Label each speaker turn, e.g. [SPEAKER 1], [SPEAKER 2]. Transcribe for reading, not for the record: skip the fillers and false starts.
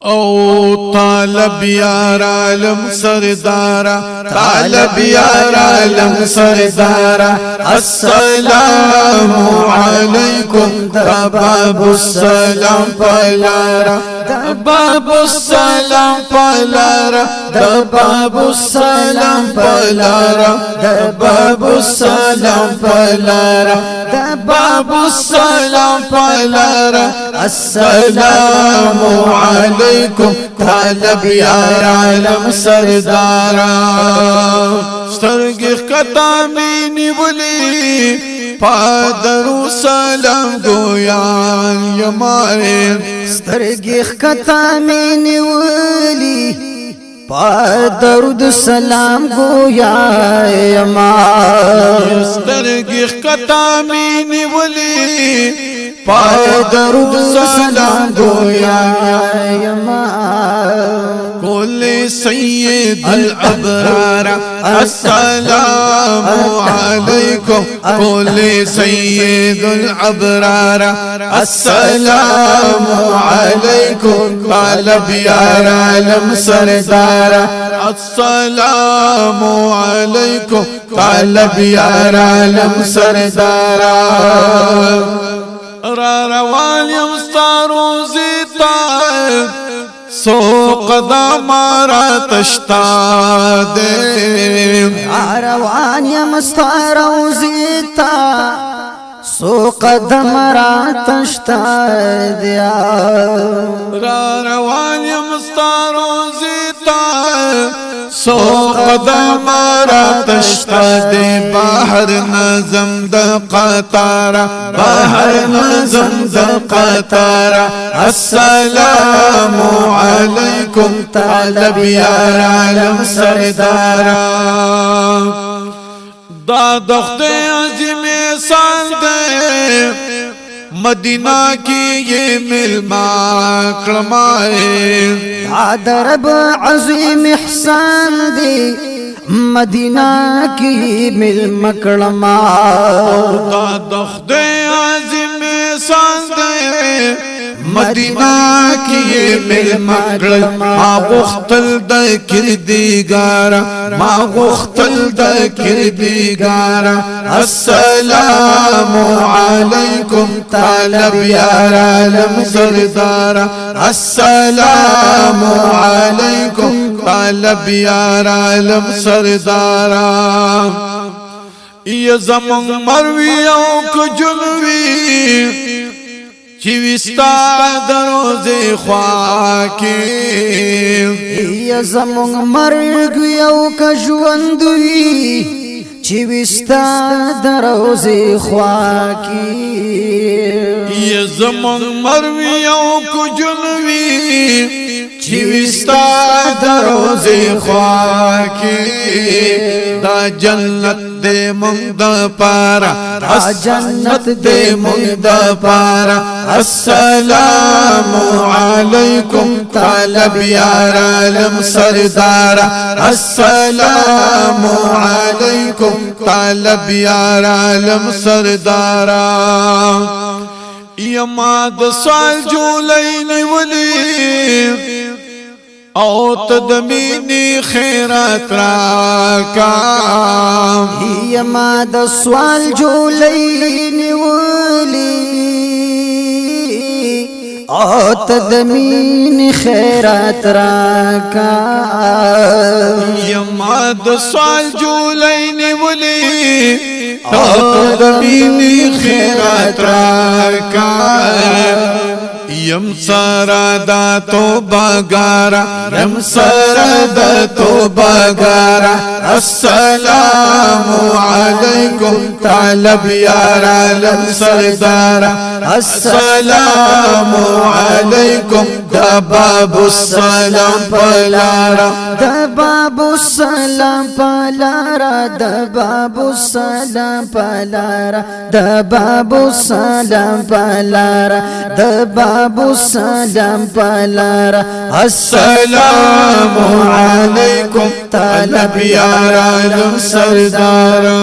[SPEAKER 1] او طالب یار عالم سردارا، طالب یار عالم سردارا، السلام علیکم باب السلام پلارا، باب السلام پلارا، باب السلام پلارا، باب السلام پلارا، باب السلام پلارا، السلام علیکم طالب یار عالم سردارا. سترګې ښکته مې نیولې پادرو سلام ګویان یمارې،
[SPEAKER 2] سترګې ښکته مې نیولې پادرو سلام ګویان
[SPEAKER 1] سترګې ښکته مې نیولې پادرو سلام ګویان قل سید الابرار السلام علیکم، قل سید الابرار السلام علیکم طالب یار عالم سردارا، السلام علیکم طالب یار عالم سردارا. را روان یم ستا روزی تا سو قدم را تشتا دے،
[SPEAKER 2] روان یم ستا روزی تا سو قدم را تشتا دیا،
[SPEAKER 1] روان یم ستا روزی تا سو قدم را تشتا دے، باہر نظم دا قطارا، باہر نظم دا قطارا، السلام علیکم طالب یار عالم سردارا. دا دخت عظیم احسان دے مدینہ کی یہ ملما کرمائے،
[SPEAKER 2] درب عظیم احسان دی مدینہ کی مل مکڑما،
[SPEAKER 1] دا دخت عظیم احسان دے مدینہ کی یہ مل مکڑ، ما غختل دا کردگارا، ما غختل دا کردگارا، السلام علیکم طالب یار عالم سردارا، السلام علیکم طالب یار عالم سردارا. یہ زمان مروی او کجلوی چوستا دروزے خواکی،
[SPEAKER 2] یا زمون مرگ یو کجوندوی چوستا دروزے خواکی،
[SPEAKER 1] یا زمان مروی او کجلوی چوستا دروزے خواکی، دا جنت دے منگ دا پارا،
[SPEAKER 2] جنت
[SPEAKER 1] دے منگ دا پارا، السلام علیکم طالب یار عالم سردارا، السلام علیکم طالب یار عالم سردارا. یما د سوال جولای نیولی او تدمینی خیرات راکا،
[SPEAKER 2] یما د سوال جولای نیولی او تدمین خیرات راکا،
[SPEAKER 1] یما د سوال جولای نیولی او تدمینی خیرات راکا، یم سارا دا توبہ گارا، یم سارا دا توبہ گارا، السلام علیکم طالب یار عالم سردارا، السلام علیکم دا باب السلام پلارا،
[SPEAKER 2] دا باب السلام پلارا، دا باب السلام پلارا، دا باب السلام پلارا، دا باب السلام پلارا،
[SPEAKER 1] السلام علیکم طالب یار عالم سردارا.